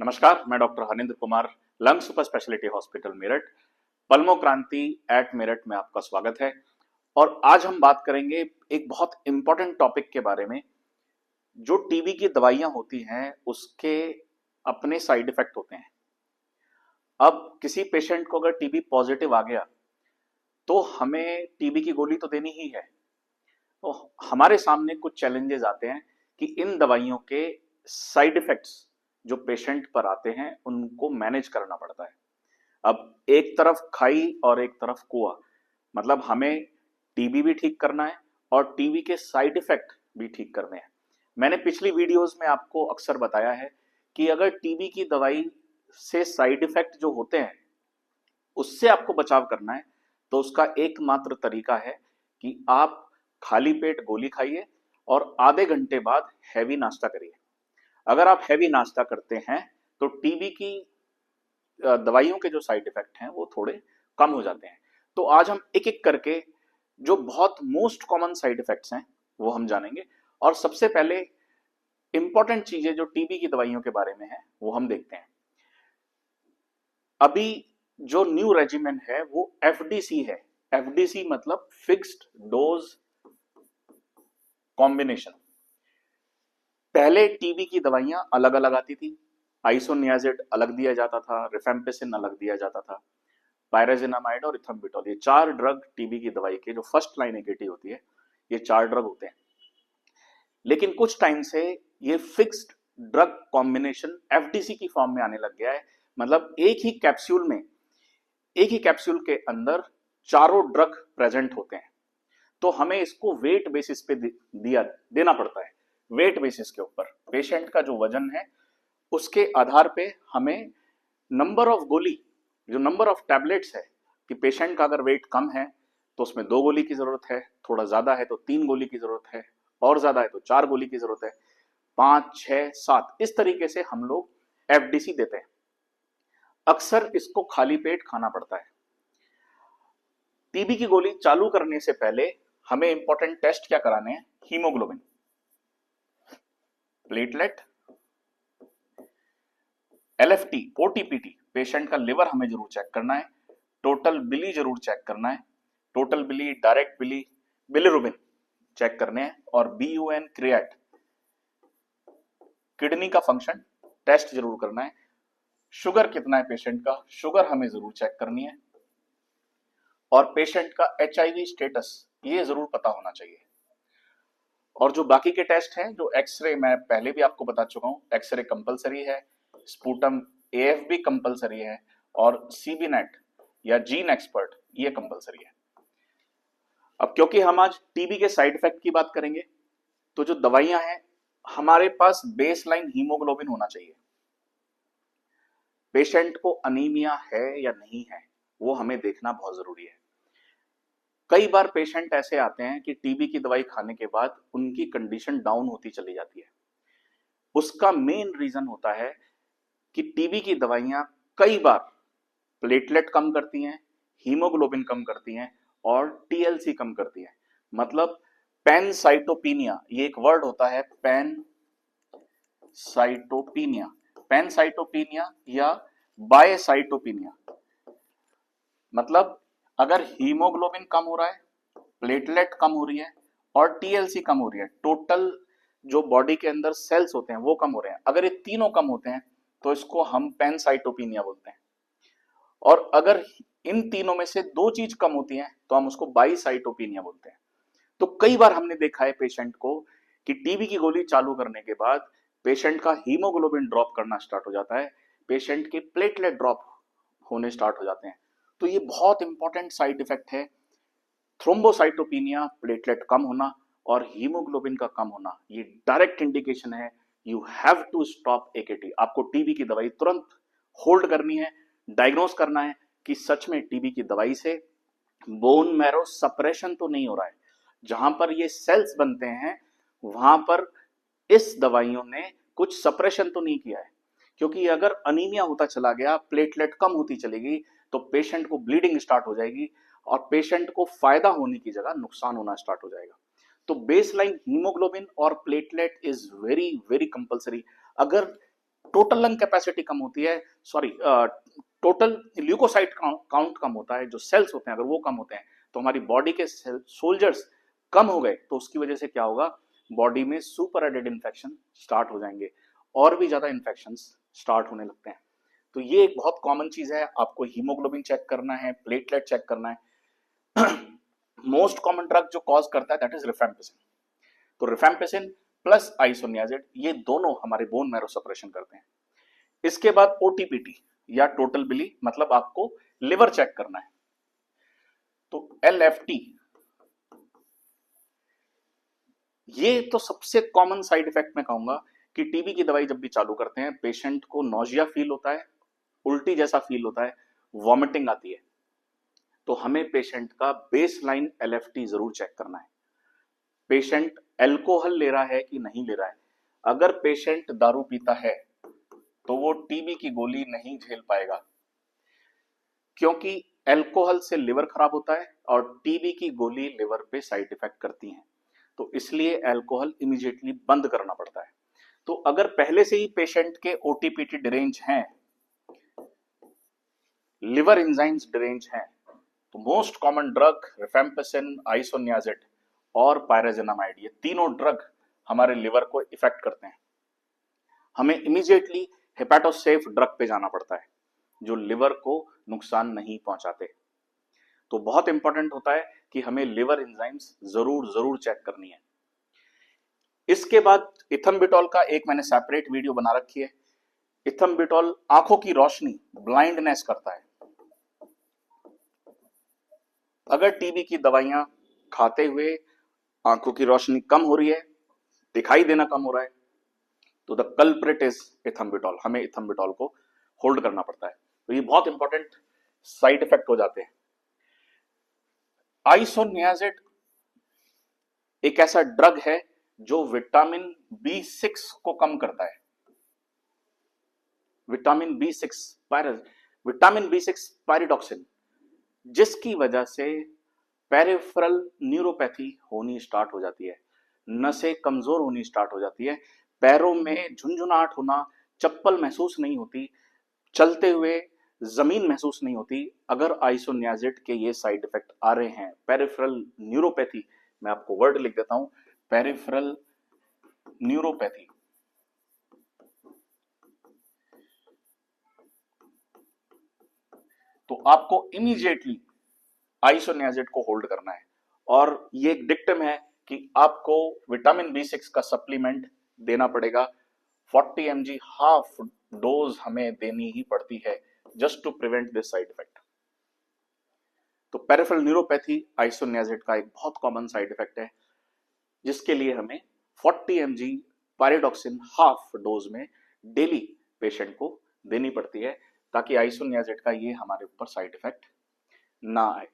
नमस्कार, मैं doctor Harendra Kumar, lung super speciality hospital Meerut, pulmo क्रांति एट मेरठ में आपका स्वागत है। और आज हम बात करेंगे एक बहुत इंपॉर्टेंट टॉपिक के बारे में। जो टीबी की दवाइयां होती हैं उसके अपने साइड इफेक्ट होते हैं। अब किसी पेशेंट को अगर टीबी पॉजिटिव आ गया तो हमें टीबी की गोली तो देनी ही है। तो हमारे सामने कुछ चैलेंजेस आते हैं कि इन दवाइयों के साइड इफेक्ट्स जो पेशेंट पर आते हैं उनको मैनेज करना पड़ता है। अब एक तरफ खाई और एक तरफ कुआं, मतलब हमें टीबी भी ठीक करना है और टीबी के साइड इफेक्ट भी ठीक करने हैं। मैंने पिछली वीडियोस में आपको अक्सर बताया है कि अगर टीबी की दवाई से साइड इफेक्ट जो होते हैं उससे आपको बचाव करना है तो उसका एकमात्र तरीका है कि आप खाली पेट गोली खाइए और आधे घंटे बाद हैवी नाश्ता करिए। अगर आप हैवी नाश्ता करते हैं तो टीबी की दवाइयों के जो साइड इफेक्ट हैं वो थोड़े कम हो जाते हैं। तो आज हम एक एक करके जो बहुत मोस्ट कॉमन साइड इफेक्ट्स हैं वो हम जानेंगे। और सबसे पहले इंपॉर्टेंट चीजें जो टीबी की दवाइयों के बारे में है वो हम देखते हैं। अभी जो न्यू रेजिमेन है वो एफडीसी है। एफडीसी मतलब फिक्स्ड डोज कॉम्बिनेशन। पहले टीबी की दवाइयां अलग अलग आती थी। आइसोनियाजिड अलग दिया जाता था, रिफेम्पिसिन अलग दिया जाता था, पायराजिनामाइड और इथम्बिटोल, ये चार ड्रग टीबी की दवाई के जो फर्स्ट लाइन एकेटी होती है ये चार ड्रग होते हैं। लेकिन कुछ टाइम से ये फिक्स्ड ड्रग कॉम्बिनेशन एफडीसी की फॉर्म में आने लग गया है। मतलब एक ही कैप्सूल के अंदर चारों ड्रग प्रेजेंट होते हैं। तो हमें इसको वेट बेसिस पे देना पड़ता है। वेट बेसिस के ऊपर पेशेंट का जो वजन है उसके आधार पे हमें नंबर ऑफ गोली, जो नंबर ऑफ टैबलेट्स है, कि पेशेंट का अगर वेट कम है तो उसमें 2 गोली की जरूरत है, थोड़ा ज्यादा है तो 3 गोली की जरूरत है, और ज्यादा है तो 4 गोली की जरूरत है, 5, 6, 7, इस तरीके से हम लोग एफडीसी देते हैं। अक्सर इसको खाली पेट खाना पड़ता है। टीबी की गोली चालू करने से पहले हमें इंपॉर्टेंट टेस्ट क्या कराने हैं? हीमोग्लोबिन, प्लेटलेट, एलएफटी, ओटीपीटी, पेशेंट का लिवर हमें जरूर चेक करना है, टोटल बिली जरूर चेक करना है, टोटल बिली, डायरेक्ट बिली, बिलिरुबिन चेक करने हैं, और बीयूएन, क्रिएट, किडनी का फंक्शन टेस्ट जरूर करना है। शुगर कितना है पेशेंट का, शुगर हमें जरूर चेक करनी है, और पेशेंट का एचआईवी स्टेटस ये जरूर पता होना चाहिए। और जो बाकी के टेस्ट हैं, जो एक्सरे मैं पहले भी आपको बता चुका हूं, एक्सरे कंपलसरी है, स्पूटम एएफबी कंपलसरी है, और सीबी नेट या जीन एक्सपर्ट ये कंपलसरी है। अब क्योंकि हम आज टीबी के साइड इफेक्ट की बात करेंगे तो जो दवाइयां हैं हमारे पास बेसलाइन हीमोग्लोबिन होना चाहिए। पेशेंट को अनीमिया है या नहीं है वो हमें देखना बहुत जरूरी है। कई बार पेशेंट ऐसे आते हैं कि टीबी की दवाई खाने के बाद उनकी कंडीशन डाउन होती चली जाती है। उसका मेन रीजन होता है कि टीबी की दवाइयां कई बार प्लेटलेट कम करती हैं, हीमोग्लोबिन कम करती हैं और टीएलसी कम करती हैं। मतलब पैनसाइटोपिनिया, ये एक वर्ड होता है, पैनसाइटोपिनिया, पैनसाइटोपिनिया या बायसाइटोपिनिया। मतलब अगर हीमोग्लोबिन कम हो रहा है, प्लेटलेट कम हो रही है और टीएलसी कम हो रही है, टोटल जो बॉडी के अंदर सेल्स होते हैं वो कम हो रहे हैं, अगर ये तीनों कम होते हैं तो इसको हम पैनसाइटोपिनिया बोलते हैं। और अगर इन तीनों में से दो चीज कम होती हैं तो हम उसको बाईसाइटोपिनिया बोलते हैं। तो कई बार हमने देखा है पेशेंट को कि टीबी की गोली चालू करने के बाद पेशेंट का हीमोग्लोबिन ड्रॉप करना स्टार्ट हो जाता है, पेशेंट के प्लेटलेट ड्रॉप होने स्टार्ट हो जाते हैं। तो ये बहुत इंपॉर्टेंट साइड इफेक्ट है। थ्रोम्बोसाइटोपिनिया, प्लेटलेट कम होना और हीमोग्लोबिन का कम होना, ये डायरेक्ट इंडिकेशन है you have to stop AKT. आपको टीबी की दवाई तुरंत होल्ड करनी है, डायग्नोस करना है कि सच में टीबी की दवाई से बोन मैरो सप्रेशन तो नहीं हो रहा है। जहां पर ये सेल्स बनते हैं वहां पर इस दवाइयों ने कुछ सप्रेशन तो नहीं किया है। क्योंकि अगर अनीमिया होता चला गया, प्लेटलेट कम होती चलेगी तो पेशेंट को ब्लीडिंग स्टार्ट हो जाएगी और पेशेंट को फायदा होने की जगह नुकसान होना स्टार्ट हो जाएगा। तो बेसलाइन हीमोग्लोबिन और platelet is very very compulsory. अगर टोटल लंग कैपेसिटी कम होती है, सॉरी, टोटल ल्यूकोसाइट काउंट कम होता है, जो सेल्स होते हैं अगर वो कम होते हैं तो हमारी बॉडी के सोल्जर्स कम हो गए, तो उसकी वजह से क्या होगा, बॉडी में सुपर एडेड इन्फेक्शन स्टार्ट हो जाएंगे और भी ज्यादा इन्फेक्शन स्टार्ट होने लगते हैं। तो ये एक बहुत कॉमन चीज है, आपको हीमोग्लोबिन चेक करना है, प्लेटलेट चेक करना है। मोस्ट कॉमन ड्रग जो कॉज करता है दैट इज रिफेम्पिसिन। तो रिफेम्पिसिन प्लस आइसोनियाजिड ये दोनों हमारे बोन मैरो सप्रेशन करते हैं। इसके बाद ओटीपीटी या टोटल बिली, मतलब आपको लिवर चेक करना है। तो एलएफटी, ये तो सबसे कॉमन साइड इफेक्ट मैं कहूंगा कि टीबी की दवाई जब भी चालू करते हैं पेशेंट को नोजिया फील होता है, उल्टी जैसा फील होता है, वॉमिटिंग आती है। तो हमें पेशेंट का बेसलाइन एलएफटी जरूर चेक करना है। पेशेंट अल्कोहल ले रहा है कि नहीं ले रहा है। अगर पेशेंट दारू पीता है तो वो टीबी की गोली नहीं झेल पाएगा, क्योंकि अल्कोहल से लिवर खराब होता है और टीबी की गोली लिवर पे साइड इफेक्ट करती हैं। तो इसलिए अल्कोहल इमीडिएटली बंद करना पड़ता है। तो अगर पहले से ही पेशेंट के ओटीपीटी डिरेंज हैं, लिवर एंजाइम्स डिरेंज हैं, तो most common drug rifampicin, isoniazid और पायराजिनामाइड, ये तीनों ड्रग हमारे लिवर को इफेक्ट करते हैं। हमें इमीडिएटली हेपेटोसेफ ड्रग पे जाना पड़ता है जो लिवर को नुकसान नहीं पहुंचाते। तो बहुत इंपॉर्टेंट होता है कि हमें लिवर एंजाइम्स जरूर जरूर चेक करनी है। इसके बाद इथम्बिटॉल का एक मैंने सेपरेट वीडियो बना रखी है। इथम्बिटॉल आंखों की रोशनी, ब्लाइंडनेस करता है। अगर टीबी की दवाइयां खाते हुए आंखों की रोशनी कम हो रही है, दिखाई देना कम हो रहा है, तो द कल्प्रिट इज इथम्बिटॉल। हमें इथम्बिटॉल को होल्ड करना पड़ता है। तो ये बहुत इंपॉर्टेंट साइड इफेक्ट हो जाते हैं। आइसोनियाजिड एक ऐसा ड्रग है जो विटामिन B6 को कम करता है। विटामिन B6 पायरिडॉक्सिन, जिसकी वजह से पेरिफेरल न्यूरोपैथी होनी स्टार्ट हो जाती है, नसें कमजोर होनी स्टार्ट हो जाती है, पैरों में झुंझुनाहट होना, चप्पल महसूस नहीं होती, चलते हुए जमीन महसूस नहीं होती। अगर आइसोनियाजिड के ये साइड इफेक्ट आ रहे हैं, पेरिफेरल न्यूरोपैथी, मैं आपको वर्ड लिख देता हूं, पेरिफेरल न्यूरोपैथी, तो आपको इमीडिएटली आइसोनियाजिड को होल्ड करना है। और ये एक डिक्टम है कि आपको विटामिन B6 का सप्लीमेंट देना पड़ेगा। 40 mg हाफ डोज हमें देनी ही पड़ती है just to prevent this side effect. तो पेरिफेरल न्यूरोपैथी आइसोनियाजिड का एक बहुत कॉमन साइड इफेक्ट है, जिसके लिए हमें 40 mg पायरिडॉक्सिन हाफ डोज में डेली पेशेंट को देनी पड़ती है, ताकि आइसोनियाजिड का ये हमारे ऊपर साइड इफेक्ट ना आए।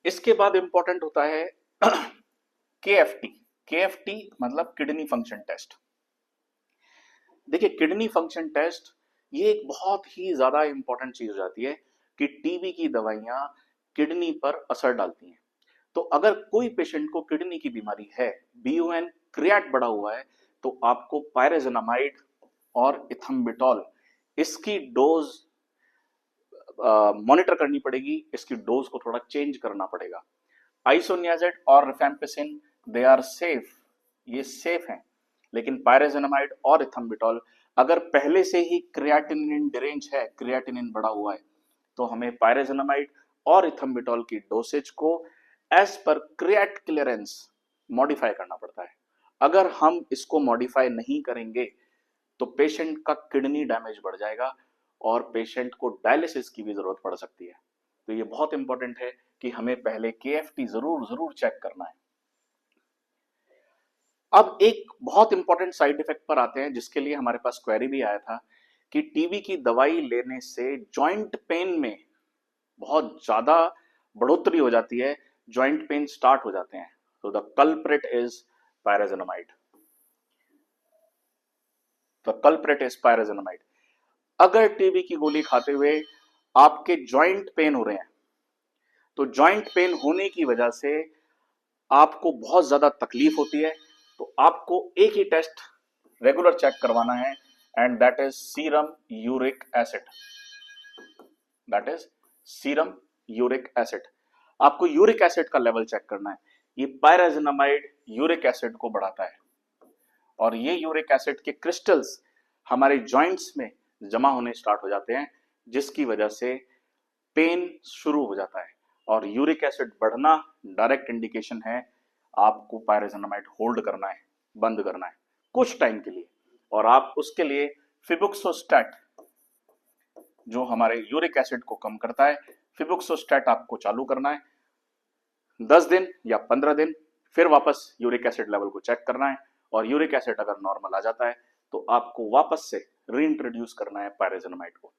इसके बाद इंपॉर्टेंट होता है KFT। KFT मतलब किडनी फंक्शन टेस्ट। देखिए, किडनी फंक्शन टेस्ट ये एक बहुत ही ज्यादा इंपॉर्टेंट चीज हो जाती है कि टीबी की दवाइयां किडनी पर असर डालती हैं। तो अगर कोई पेशेंट को किडनी की बीमारी है, BUN क्रिएट बढ़ा हुआ है, तो आपको पायराजिनामाइड और इथम्बिटॉल इसकी डोज मॉनिटर करनी पड़ेगी, इसकी डोज को थोड़ा चेंज करना पड़ेगा। आइसोनियाजिड और रिफेम्पिसिन दे आर सेफ, ये सेफ हैं, लेकिन पायराजिनामाइड और इथम्बिटॉल अगर पहले से ही क्रिएटिनिन डिरेंज है, क्रिएटिनिन बढ़ा हुआ है, तो हमें पायराजिनामाइड और इथम्बिटॉल की डोसेज को as per create clearance modify करना पड़ता है। अगर हम इसको मॉडिफाई नहीं करेंगे तो पेशेंट का किडनी डैमेज बढ़ जाएगा और पेशेंट को डायलिसिस की भी जरूरत पड़ सकती है। तो ये बहुत इंपॉर्टेंट है कि हमें पहले KFT जरूर जरूर चेक करना है। अब एक बहुत इंपॉर्टेंट साइड इफेक्ट पर आते हैं, जिसके लिए हमारे पास क्वेरी भी आया था कि टीबी की दवाई लेने से जॉइंट पेन में बहुत ज्यादा बढ़ोतरी हो जाती है, जॉइंट पेन स्टार्ट हो जाते हैं। तो the culprit is pyrazinamide. The culprit is pyrazinamide. अगर टीबी की गोली खाते हुए आपके जॉइंट पेन हो रहे हैं, तो जॉइंट पेन होने की वजह से आपको बहुत ज्यादा तकलीफ होती है, तो आपको एक ही टेस्ट रेगुलर चेक करवाना है, and that is serum uric acid. That is serum uric acid. आपको यूरिक एसिड का लेवल चेक करना है। ये पायराजिनामाइड यूरिक एसिड को बढ़ाता है और ये यूरिक एसिड के क्रिस्टल्स हमारे जॉइंट्स में जमा होने स्टार्ट हो जाते हैं, जिसकी वजह से पेन शुरू हो जाता है। और यूरिक एसिड बढ़ना डायरेक्ट इंडिकेशन है आपको पायराजिनामाइड होल्ड करना है, बंद करना है कुछ टाइम के लिए। और आप उसके लिए फिबुक्सोस्टैट, जो हमारे यूरिक एसिड को कम करता है, फिबुक्सोस्टैट आपको चालू करना है 10 दिन या 15 दिन, फिर वापस यूरिक एसिड लेवल को चेक करना है। और यूरिक एसिड अगर नॉर्मल आ जाता है तो आपको वापस से रीइंट्रोड्यूस करना है पायराजिनामाइड को।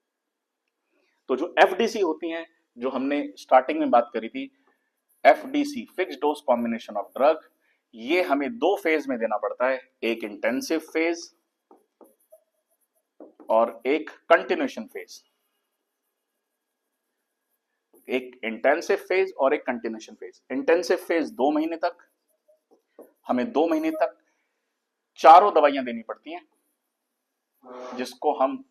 तो जो एफडीसी होती हैं, जो हमने स्टार्टिंग में बात करी थी, FDC fixed dose combination of drug, ये हमें 2 फेज में देना पड़ता है, एक इंटेंसिव फेज और एक कंटिन्यूएशन फेज। एक इंटेंसिव फेज और एक कंटिन्यूएशन फेज। इंटेंसिव फेज 2 महीने तक, हमें 2 महीने तक चारों दवाइयां देनी पड़ती हैं, जिसको हम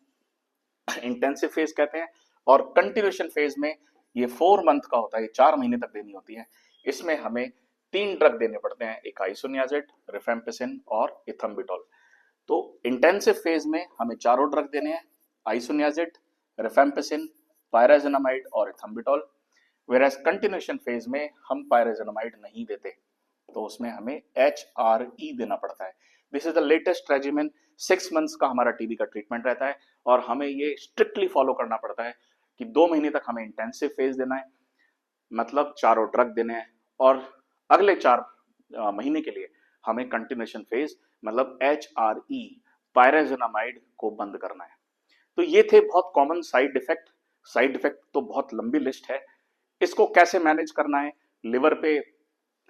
इंटेंसिव फेज कहते हैं। और कंटिन्यूएशन फेज में ये 4 मंथ का होता है, ये 4 महीने तक देनी होती है। इसमें हमें 3 ड्रग देने पड़ते हैं, एक आइसोनियाजिड, रिफेम्पिसिन और इथम्बिटोल। तो इंटेंसिव फेज में हमें चारों ड्रग देने हैं, आइसोनियाजिड, रिफेम्पिसिन, पायराजिनामाइड और इथम्बिटोल। वेराज कंटिन्यूएशन फेज में हम पायराजिनामाइड नहीं देते, तो उसमें हमें HRE देना पड़ता है। This is the latest regimen. 6 months का हमारा टीबी का ट्रीटमेंट रहता है और हमें ये स्ट्रिक्टली फॉलो करना पड़ता है कि 2 महीने तक हमें इंटेंसिव फेज देना है, मतलब चारों ड्रग देने हैं, और अगले 4 महीने के लिए हमें कंटिन्यूएशन फेज मतलब HRE पायराजिनामाइड को बंद करना है। तो ये थे बहुत common side effect. Side effect तो बहुत लंबी लिस्ट है, इसको कैसे मैनेज करना है, लिवर पे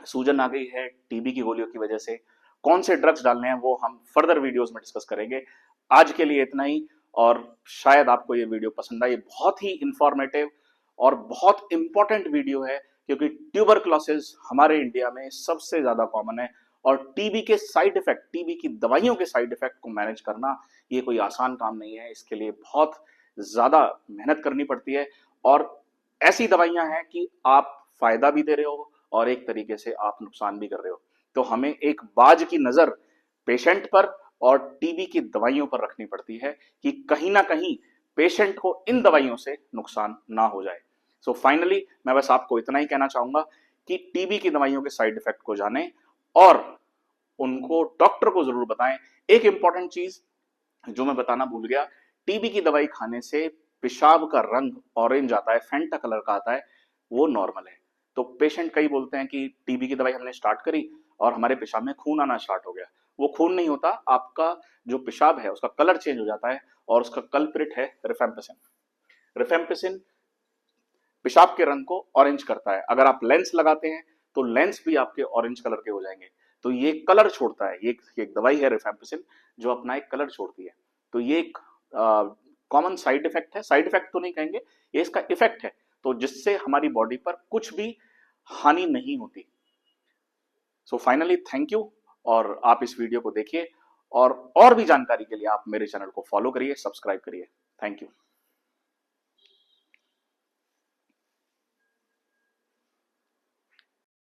सूजन आ गई है टीबी की गोलियों की वजह से, कौन से ड्रग्स डालने हैं, वो हम फर्दर वीडियोस में डिस्कस करेंगे। आज के लिए इतना ही, और शायद आपको ये वीडियो पसंद आए। बहुत ही इंफॉर्मेटिव और बहुत इंपॉर्टेंट वीडियो है, क्योंकि ट्यूबरकुलोसिस हमारे इंडिया में सबसे ज्यादा कॉमन है और टीबी के साइड इफेक्ट, टीबी की दवाइयों के साइड इफेक्ट को मैनेज करना ये कोई आसान काम नहीं है। इसके लिए बहुत ज्यादा मेहनत करनी पड़ती है और ऐसी दवाइयां हैं कि आप फायदा भी दे रहे हो और एक तरीके से आप नुकसान भी कर रहे हो। तो हमें एक बाज की नजर पेशेंट पर और टीबी की दवाइयों पर रखनी पड़ती है कि कहीं ना कहीं पेशेंट को इन दवाइयों से नुकसान ना हो जाए। सो फाइनली मैं बस आपको इतना ही कहना चाहूंगा कि टीबी की दवाइयों के साइड इफेक्ट को जानें और उनको डॉक्टर को जरूर बताएं। एक इंपॉर्टेंट चीज जो मैं बताना भूल गया, टीबी की दवाई खाने से पेशाब का रंग ऑरेंज आता है, फेंटा कलर का आता है, वो नॉर्मल है। तो पेशेंट कई बोलते हैं कि टीबी की दवाई हमने स्टार्ट करी और हमारे पेशाब में खून आना स्टार्ट हो गया। वो खून नहीं होता, आपका जो पेशाब है उसका कलर चेंज हो जाता है और उसका कल्प्रिट है रिफेम्पिसिन। रिफेम्पिसिन पेशाब के रंग को ऑरेंज करता है। अगर आप लेंस लगाते हैं तो लेंस भी आपके ऑरेंज कलर के हो जाएंगे। तो ये कलर छोड़ता है, ये एक दवाई है रिफेम्पिसिन जो अपना एक कलर छोड़ती है। तो ये एक कॉमन साइड इफेक्ट है, साइड इफेक्ट तो नहीं कहेंगे, ये इसका इफेक्ट है, तो जिससे हमारी बॉडी पर कुछ भी हानि नहीं होती। सो फाइनली थैंक यू, और आप इस वीडियो को देखिए और भी जानकारी के लिए आप मेरे चैनल को फॉलो करिए, सब्सक्राइब करिए। Thank you.